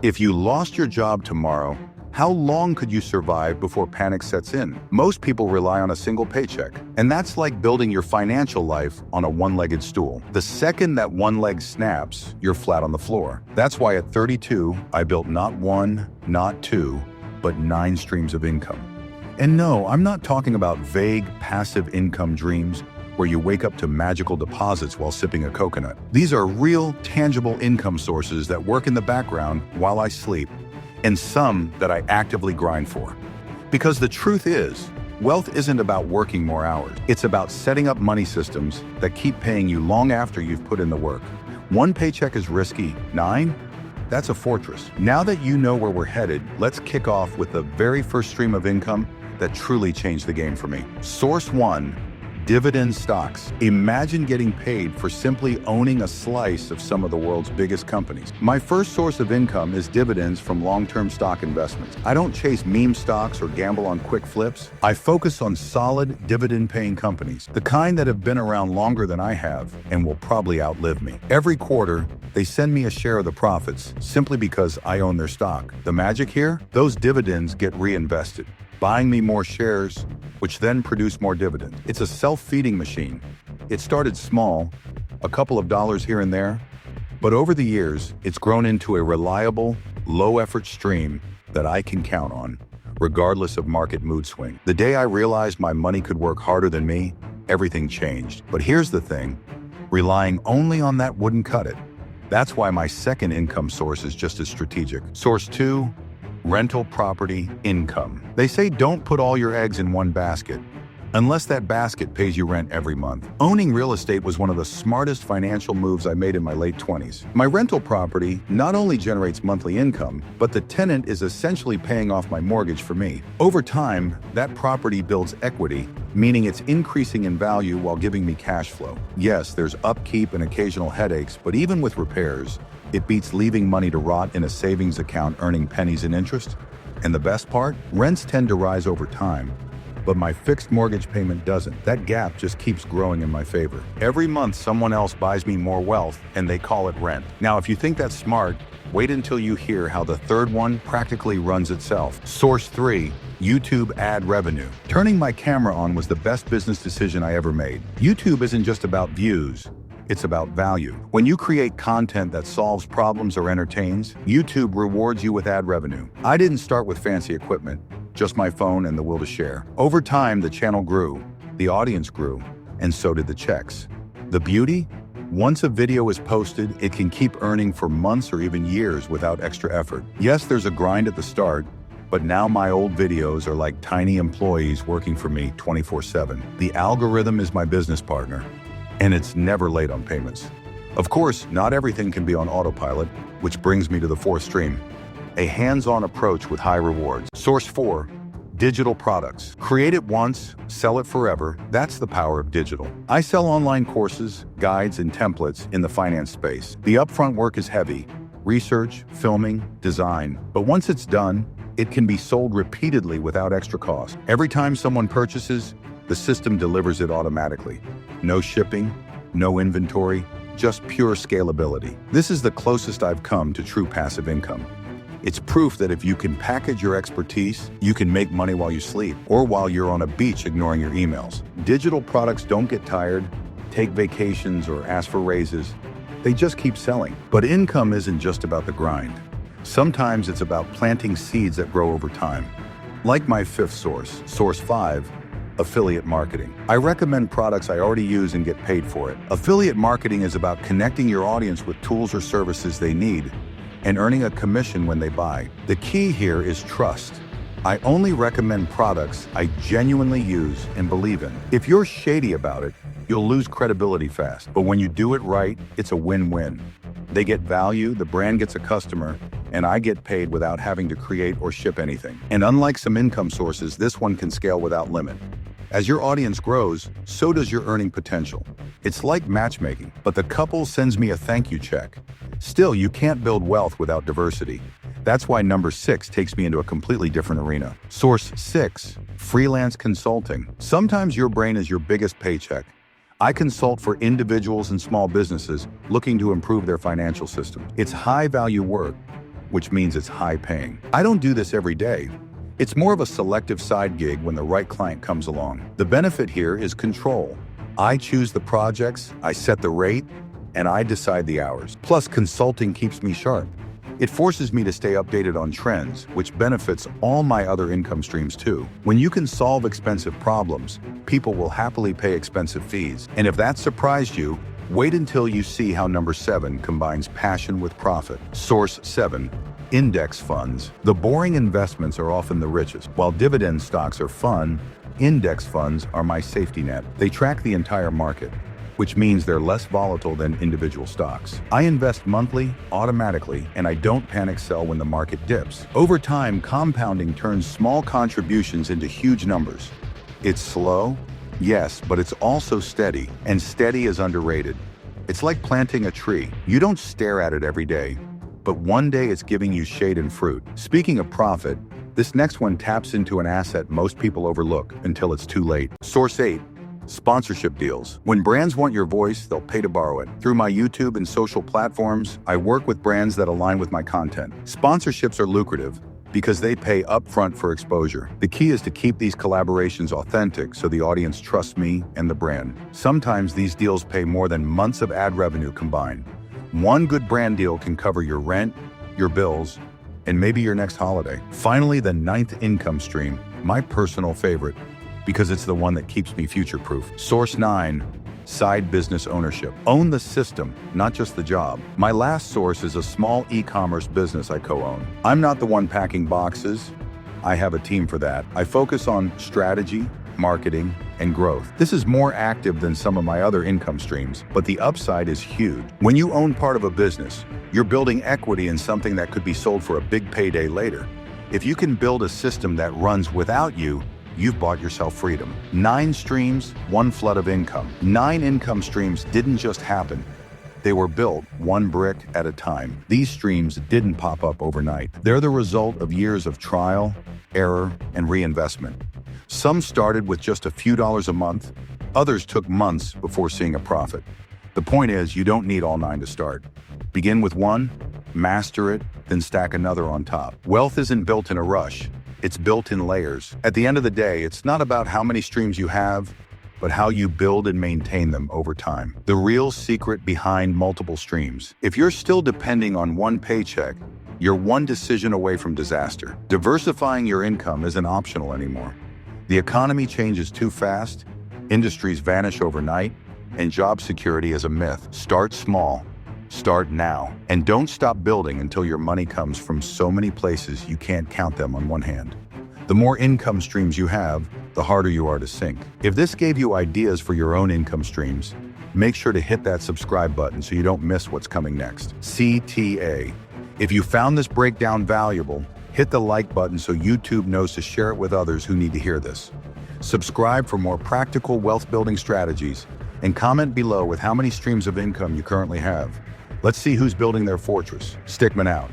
If you lost your job tomorrow, how long could you survive before panic sets in? Most people rely on a single paycheck, and that's like building your financial life on a one-legged stool. The second that one leg snaps, you're flat on the floor. That's why at 32, I built not one, not two, but 9 streams of income. And no, I'm not talking about vague, passive income dreams where you wake up to magical deposits while sipping a coconut. These are real, tangible income sources that work in the background while I sleep, and some that I actively grind for. Because the truth is, wealth isn't about working more hours. It's about setting up money systems that keep paying you long after you've put in the work. 1 paycheck is risky. 9? That's a fortress. Now that you know where we're headed, let's kick off with the very first stream of income that truly changed the game for me. Source 1. Dividend stocks. Imagine getting paid for simply owning a slice of some of the world's biggest companies. My first source of income is dividends from long-term stock investments. I don't chase meme stocks or gamble on quick flips. I focus on solid dividend-paying companies, the kind that have been around longer than I have and will probably outlive me. Every quarter, they send me a share of the profits simply because I own their stock. The magic here? Those dividends get reinvested, buying me more shares, which then produce more dividends. It's a self-feeding machine. It started small, a couple of dollars here and there, but over the years, it's grown into a reliable, low-effort stream that I can count on, regardless of market mood swing. The day I realized my money could work harder than me, everything changed. But here's the thing, relying only on that wouldn't cut it. That's why my second income source is just as strategic. Source 2, rental property income. They say don't put all your eggs in one basket, unless that basket pays you rent every month. Owning real estate was one of the smartest financial moves I made in my late 20s. My rental property not only generates monthly income, but the tenant is essentially paying off my mortgage for me. Over time, that property builds equity, meaning it's increasing in value while giving me cash flow. Yes, there's upkeep and occasional headaches, but even with repairs, it beats leaving money to rot in a savings account earning pennies in interest. And the best part? Rents tend to rise over time, but my fixed mortgage payment doesn't. That gap just keeps growing in my favor. Every month, someone else buys me more wealth, and they call it rent. Now, if you think that's smart, wait until you hear how the third one practically runs itself. Source 3, YouTube ad revenue. Turning my camera on was the best business decision I ever made. YouTube isn't just about views. It's about value. When you create content that solves problems or entertains, YouTube rewards you with ad revenue. I didn't start with fancy equipment, just my phone and the will to share. Over time, the channel grew, the audience grew, and so did the checks. The beauty? Once a video is posted, it can keep earning for months or even years without extra effort. Yes, there's a grind at the start, but now my old videos are like tiny employees working for me 24/7. The algorithm is my business partner, and it's never late on payments. Of course, not everything can be on autopilot, which brings me to the fourth stream, a hands-on approach with high rewards. Source 4, digital products. Create it once, sell it forever. That's the power of digital. I sell online courses, guides, and templates in the finance space. The upfront work is heavy, research, filming, design, but once it's done, it can be sold repeatedly without extra cost. Every time someone purchases, the system delivers it automatically. No shipping, no inventory, just pure scalability. This is the closest I've come to true passive income. It's proof that if you can package your expertise, you can make money while you sleep or while you're on a beach ignoring your emails. Digital products don't get tired, take vacations, or ask for raises. They just keep selling. But income isn't just about the grind. Sometimes it's about planting seeds that grow over time. Like my fifth source, Source 5, affiliate marketing. I recommend products I already use and get paid for it. Affiliate marketing is about connecting your audience with tools or services they need and earning a commission when they buy. The key here is trust. I only recommend products I genuinely use and believe in. If you're shady about it, you'll lose credibility fast. But when you do it right, it's a win-win. They get value, the brand gets a customer, and I get paid without having to create or ship anything. And unlike some income sources, this one can scale without limit. As your audience grows, so does your earning potential. It's like matchmaking, but the couple sends me a thank you check. Still, you can't build wealth without diversity. That's why number 6 takes me into a completely different arena. Source 6, freelance consulting. Sometimes your brain is your biggest paycheck. I consult for individuals and small businesses looking to improve their financial system. It's high-value work, which means it's high paying. I don't do this every day. It's more of a selective side gig when the right client comes along. The benefit here is control. I choose the projects, I set the rate, and I decide the hours. Plus, consulting keeps me sharp. It forces me to stay updated on trends, which benefits all my other income streams too. When you can solve expensive problems, people will happily pay expensive fees. And if that surprised you, wait until you see how number 7 combines passion with profit. Source 7. Index funds. The boring investments are often the richest. While dividend stocks are fun, index funds are my safety net. They track the entire market, which means they're less volatile than individual stocks. I invest monthly, automatically, and I don't panic sell when the market dips. Over time, compounding turns small contributions into huge numbers. It's slow, yes, but it's also steady, and steady is underrated. It's like planting a tree. You don't stare at it every day, but one day it's giving you shade and fruit. Speaking of profit, this next one taps into an asset most people overlook until it's too late. Source 8. Sponsorship deals. When brands want your voice, they'll pay to borrow it. Through my YouTube and social platforms, I work with brands that align with my content. Sponsorships are lucrative because they pay upfront for exposure. The key is to keep these collaborations authentic so the audience trusts me and the brand. Sometimes these deals pay more than months of ad revenue combined. One good brand deal can cover your rent, your bills, and maybe your next holiday. Finally, the 9th income stream, my personal favorite, because it's the one that keeps me future-proof. Source 9. Side business ownership. Own the system, not just the job. My last source is a small e-commerce business I co-own. I'm not the one packing boxes. I have a team for that. I focus on strategy, marketing, and growth. This is more active than some of my other income streams, but the upside is huge. When you own part of a business, you're building equity in something that could be sold for a big payday later. If you can build a system that runs without you, you've bought yourself freedom. 9 streams, 1 flood of income. 9 income streams didn't just happen. They were built one brick at a time. These streams didn't pop up overnight. They're the result of years of trial, error, and reinvestment. Some started with just a few dollars a month. Others took months before seeing a profit. The point is, you don't need all 9 to start. Begin with 1, master it, then stack another on top. Wealth isn't built in a rush. It's built in layers. At the end of the day, it's not about how many streams you have, but how you build and maintain them over time. The real secret behind multiple streams. If you're still depending on one paycheck, you're one decision away from disaster. Diversifying your income isn't optional anymore. The economy changes too fast, industries vanish overnight, and job security is a myth. Start small. Start now. And don't stop building until your money comes from so many places you can't count them on one hand. The more income streams you have, the harder you are to sink. If this gave you ideas for your own income streams, make sure to hit that subscribe button so you don't miss what's coming next. CTA. If you found this breakdown valuable, hit the like button so YouTube knows to share it with others who need to hear this. Subscribe for more practical wealth building strategies, and comment below with how many streams of income you currently have. Let's see who's building their fortress. Stickmen out.